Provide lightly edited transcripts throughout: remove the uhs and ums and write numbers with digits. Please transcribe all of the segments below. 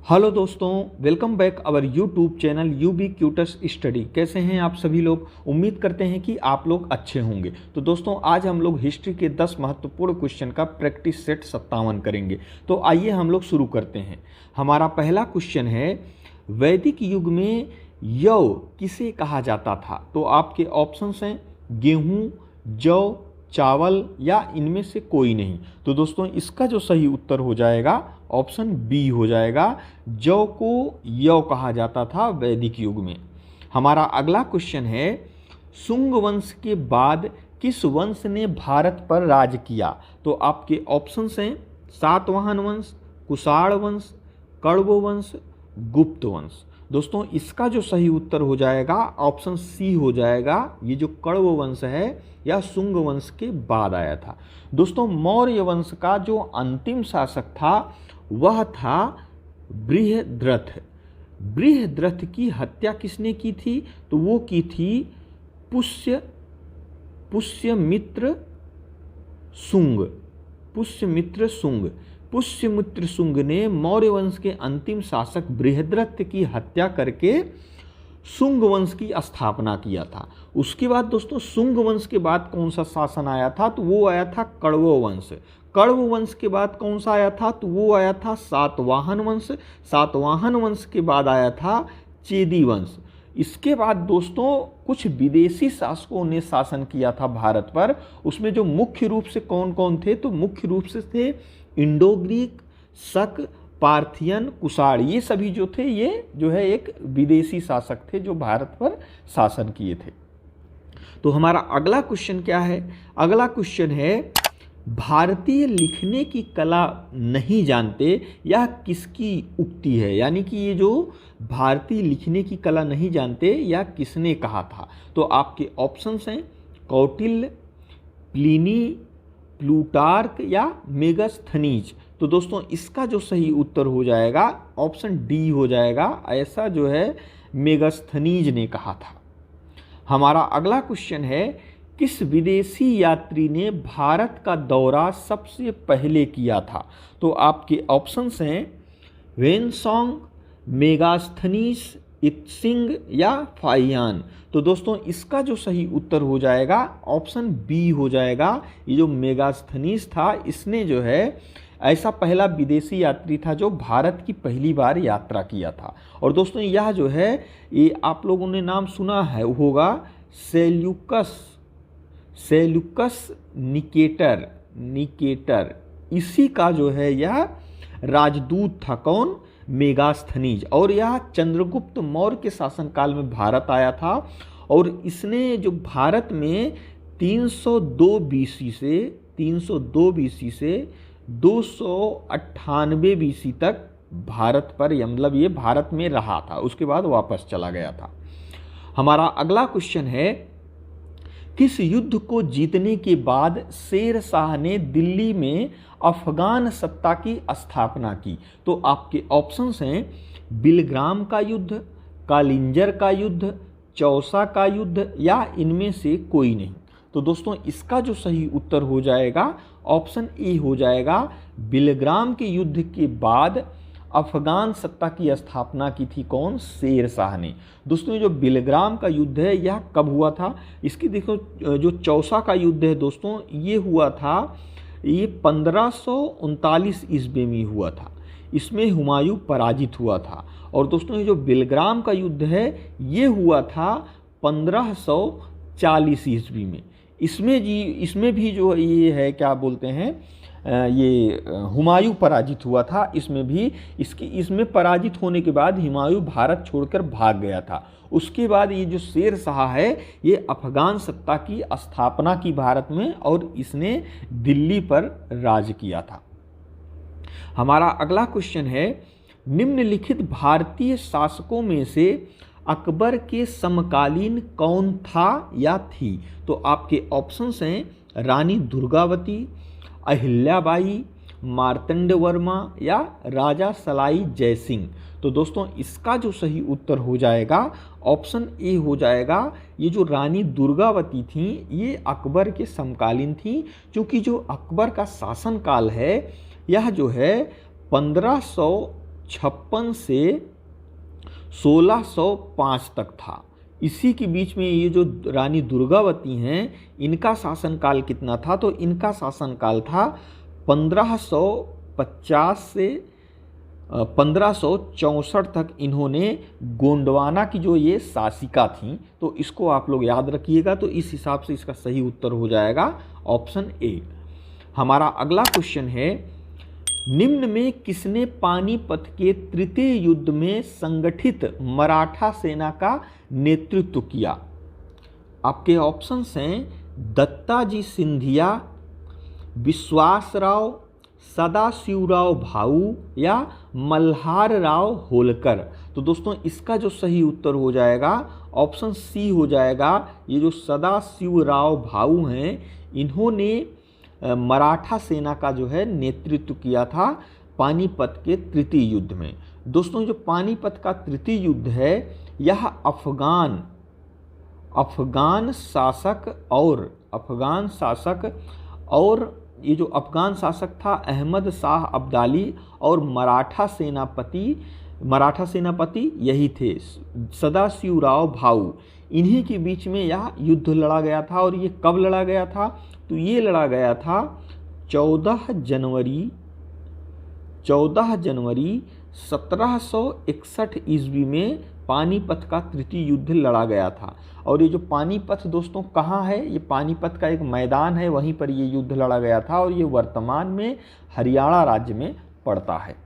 Hello दोस्तों, welcome back our YouTube channel UB cutes study. कैसे हैं आप सभी लोग? उम्मीद करते हैं कि आप लोग अच्छे होंगे। तो दोस्तों, आज हम लोग हिस्ट्री के 10 महत्वपूर्ण क्वेश्चन का प्रैक्टिस सेट 57 करेंगे। तो आइए हम लोग शुरू करते हैं। हमारा पहला क्वेश्चन है, वैदिक युग में यव किसे कहा जाता था? तो आपके ऑप्शंस हैं गेहूँ, जौ, चावल या इनमें से कोई नहीं। तो दोस्तों, इसका जो सही उत्तर हो जाएगा ऑप्शन बी हो जाएगा। जौ को यव कहा जाता था वैदिक युग में। हमारा अगला क्वेश्चन है, शुंग वंश के बाद किस वंश ने भारत पर राज किया? तो आपके ऑप्शंस हैं सातवाहन वंश, कुषाण वंश, कण्व वंश, गुप्त वंश। दोस्तों, इसका जो सही उत्तर हो जाएगा ऑप्शन सी हो जाएगा। ये जो कण्व वंश है या शुंग वंश के बाद आया था। दोस्तों, मौर्य वंश का जो अंतिम शासक था वह था बृहद्रथ। बृहद्रथ की हत्या किसने की थी? तो वो की थी पुष्यमित्र शुंग। पुष्यमित्र शुंग। पुष्यमित्र शुंग ने मौर्य वंश के अंतिम शासक बृहद्रथ की हत्या करके शुंग वंश की स्थापना किया था। उसके बाद दोस्तों, शुंग वंश के बाद कौन सा शासन आया था? तो वो आया था कण्व वंश। कण्व वंश के बाद कौन सा आया था? तो वो आया था सातवाहन वंश। सातवाहन वंश के बाद आया था चेदी वंश। इसके बाद दोस्तों, कुछ विदेशी शासकों ने शासन किया था भारत पर। उसमें जो मुख्य रूप से कौन कौन थे? तो मुख्य रूप से थे इंडो ग्रीक, शक, पार्थियन, कुषाण। ये सभी जो थे ये जो है एक विदेशी शासक थे जो भारत पर शासन किए थे। तो हमारा अगला क्वेश्चन क्या है? अगला क्वेश्चन है, भारतीय लिखने की कला नहीं जानते, यह किसकी उक्ति है? यानी कि ये जो भारतीय लिखने की कला नहीं जानते या किसने कहा था? तो आपके ऑप्शंस हैं कौटिल्य, प्लिनी, प्लूटार्क या मेगास्थनीज। तो दोस्तों, इसका जो सही उत्तर हो जाएगा ऑप्शन डी हो जाएगा। ऐसा जो है मेगास्थनीज ने कहा था। हमारा अगला क्वेश्चन है, किस विदेशी यात्री ने भारत का दौरा सबसे पहले किया था? तो आपके ऑप्शंस हैं वेनसोंग, मेगास्थनीज, इत्सिंग या फाहियान। तो दोस्तों, इसका जो सही उत्तर हो जाएगा ऑप्शन बी हो जाएगा। ये जो मेगास्थनीज था, इसने जो है ऐसा पहला विदेशी यात्री था जो भारत की पहली बार यात्रा किया था। और दोस्तों, यह जो है ये आप लोगों ने नाम सुना है होगा सेल्यूकस निकेटर। इसी का जो है यह राजदूत था। कौन? मेगास्थनीज। और यह चंद्रगुप्त मौर्य के शासनकाल में भारत आया था। और इसने जो भारत में 302 बीसी से 298 बीसी तक भारत पर मतलब ये भारत में रहा था। उसके बाद वापस चला गया था। हमारा अगला क्वेश्चन है, किस युद्ध को जीतने के बाद शेर शाह ने दिल्ली में अफगान सत्ता की स्थापना की? तो आपके ऑप्शंस हैं बिलग्राम का युद्ध, कालिंजर का युद्ध, चौसा का युद्ध या इनमें से कोई नहीं। तो दोस्तों, इसका जो सही उत्तर हो जाएगा ऑप्शन ए हो जाएगा। बिलग्राम के युद्ध के बाद अफगान सत्ता की स्थापना की थी कौन? शेर शाह ने। दोस्तों, ये जो बिलग्राम का युद्ध है यह कब हुआ था? इसकी देखो, जो चौसा का युद्ध है दोस्तों, ये हुआ था, ये 1539 ईस्वी में हुआ था। इसमें हुमायूं पराजित हुआ था। और दोस्तों, ये जो बिलग्राम का युद्ध है ये हुआ था 1540 ईस्वी में। इसमें भी जो ये है क्या बोलते हैं, ये हुमायूं पराजित हुआ था। इसमें पराजित होने के बाद हुमायूं भारत छोड़कर भाग गया था। उसके बाद ये जो शेर शाह है ये अफगान सत्ता की स्थापना की भारत में और इसने दिल्ली पर राज किया था। हमारा अगला क्वेश्चन है, निम्नलिखित भारतीय शासकों में से अकबर के समकालीन कौन था या थी? तो आपके ऑप्शंस हैं रानी दुर्गावती, अहिल्याबाई, मार्तंड वर्मा या राजा सलाई जयसिंह। तो दोस्तों, इसका जो सही उत्तर हो जाएगा ऑप्शन ए हो जाएगा। ये जो रानी दुर्गावती थी ये अकबर के समकालीन थी, क्योंकि जो अकबर का शासनकाल है यह जो है 1500 1656 से 1605 तक था। इसी के बीच में ये जो रानी दुर्गावती हैं, इनका शासनकाल कितना था? तो इनका शासनकाल था 1550 से 1564 तक। इन्होंने गोंडवाना की जो ये शासिका थी, तो इसको आप लोग याद रखिएगा। तो इस हिसाब से इसका सही उत्तर हो जाएगा ऑप्शन ए। हमारा अगला क्वेश्चन है, निम्न में किसने पानीपत के तृतीय युद्ध में संगठित मराठा सेना का नेतृत्व किया? आपके ऑप्शंस हैं दत्ताजी सिंधिया, विश्वासराव, सदाशिवराव भाऊ या मल्हार राव होलकर। तो दोस्तों इसका जो सही उत्तर हो जाएगा ऑप्शन सी हो जाएगा। ये जो सदाशिवराव भाऊ हैं, इन्होंने मराठा सेना का जो है नेतृत्व किया था पानीपत के तृतीय युद्ध में। दोस्तों जो पानीपत का तृतीय युद्ध है, यह अफगान शासक और ये जो अफगान शासक था अहमद शाह अब्दाली और मराठा सेनापति यही थे सदाशिवराव भाऊ, इन्हीं के बीच में यह युद्ध लड़ा गया था। और ये कब लड़ा गया था? तो ये लड़ा गया था 14 जनवरी 1761 ईस्वी में पानीपत का तृतीय युद्ध लड़ा गया था। और ये जो पानीपत दोस्तों कहाँ है? ये पानीपत का एक मैदान है, वहीं पर ये युद्ध लड़ा गया था और ये वर्तमान में हरियाणा राज्य में पड़ता है।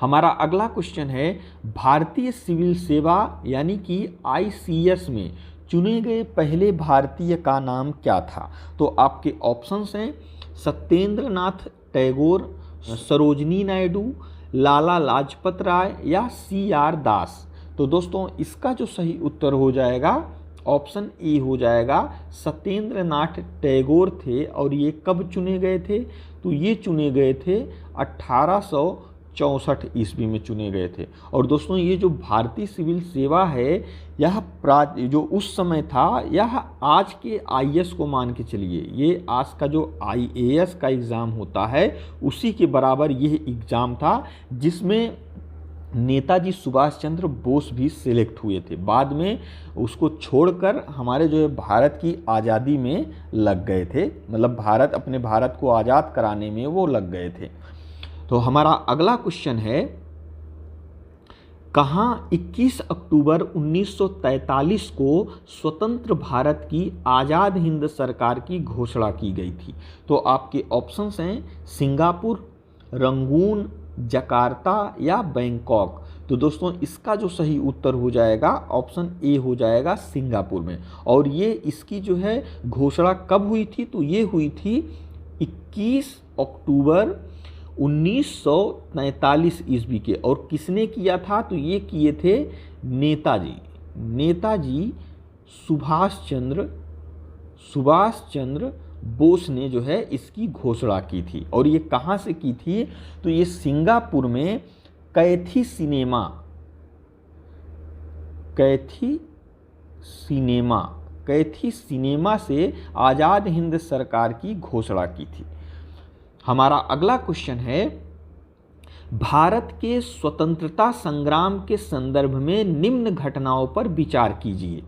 हमारा अगला क्वेश्चन है, भारतीय सिविल सेवा यानी कि ICS में चुने गए पहले भारतीय का नाम क्या था? तो आपके ऑप्शंस हैं सत्येंद्र नाथ टैगोर, सरोजनी नायडू, लाला लाजपत राय या CR दास। तो दोस्तों इसका जो सही उत्तर हो जाएगा ऑप्शन ए हो जाएगा। सत्येंद्र नाथ टैगोर थे और ये कब चुने गए थे? तो ये चुने गए थे 1864 ईस्वी में चुने गए थे। और दोस्तों ये जो भारतीय सिविल सेवा है, यह जो उस समय था, यह आज के IAS को मान के चलिए, ये आज का जो IAS का एग्ज़ाम होता है उसी के बराबर यह एग्ज़ाम था, जिसमें नेताजी सुभाष चंद्र बोस भी सिलेक्ट हुए थे। बाद में उसको छोड़कर हमारे जो है भारत की आज़ादी में लग गए थे, मतलब अपने भारत को आज़ाद कराने में वो लग गए थे। तो हमारा अगला क्वेश्चन है, कहाँ 21 अक्टूबर 1943 को स्वतंत्र भारत की आज़ाद हिंद सरकार की घोषणा की गई थी? तो आपके ऑप्शंस हैं सिंगापुर, रंगून, जकार्ता या बैंकॉक। तो दोस्तों इसका जो सही उत्तर हो जाएगा ऑप्शन ए हो जाएगा सिंगापुर में। और ये इसकी जो है घोषणा कब हुई थी? तो ये हुई थी 21 अक्टूबर 1943 ईस्वी के। और किसने किया था? तो ये किए थे नेताजी सुभाष चंद्र बोस ने जो है इसकी घोषणा की थी। और ये कहाँ से की थी? तो ये सिंगापुर में कैथी सिनेमा से आज़ाद हिंद सरकार की घोषणा की थी। हमारा अगला क्वेश्चन है, भारत के स्वतंत्रता संग्राम के संदर्भ में निम्न घटनाओं पर विचार कीजिए।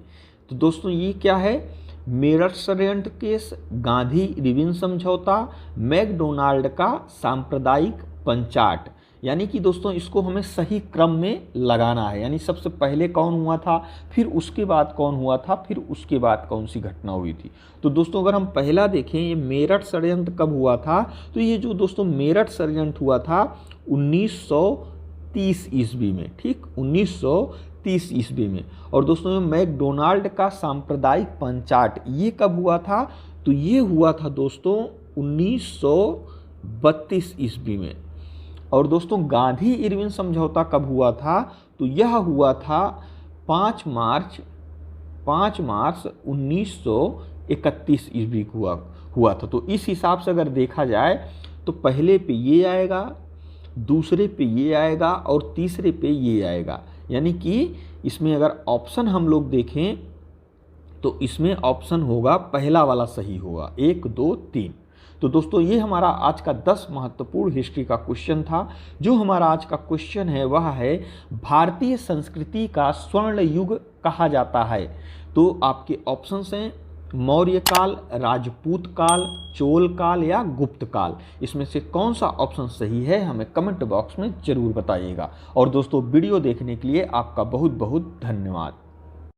तो दोस्तों ये क्या है? मेरठ षड्यंत्र केस, गांधी इरविन समझौता, मैकडोनाल्ड का सांप्रदायिक पंचाट। यानी कि दोस्तों इसको हमें सही क्रम में लगाना है, यानी सबसे पहले कौन हुआ था, फिर उसके बाद कौन हुआ था, फिर उसके बाद कौन सी घटना हुई थी। तो दोस्तों अगर हम पहला देखें, ये मेरठ षड्यंत्र कब हुआ था? तो ये जो दोस्तों मेरठ षड्यंत्र हुआ था 1930 ईस्वी में, ठीक 1930 ईस्वी में। और दोस्तों मैकडोनाल्ड का सांप्रदायिक पंचाट ये कब हुआ था? तो ये हुआ था दोस्तों 1932 ईस्वी में। और दोस्तों गांधी इरविन समझौता कब हुआ था? तो यह हुआ था 5 मार्च 1931 ईस्वी को हुआ था। तो इस हिसाब से अगर देखा जाए तो पहले पे ये आएगा, दूसरे पे ये आएगा और तीसरे पे ये आएगा। यानी कि इसमें अगर ऑप्शन हम लोग देखें तो इसमें ऑप्शन होगा पहला वाला सही होगा, 1 2 3। तो दोस्तों ये हमारा आज का 10 महत्वपूर्ण हिस्ट्री का क्वेश्चन था। जो हमारा आज का क्वेश्चन है वह है भारतीय संस्कृति का स्वर्ण युग कहा जाता है। तो आपके ऑप्शंस हैं मौर्य काल, राजपूत काल, चोल काल या गुप्त काल। इसमें से कौन सा ऑप्शन सही है हमें कमेंट बॉक्स में जरूर बताइएगा। और दोस्तों वीडियो देखने के लिए आपका बहुत बहुत धन्यवाद।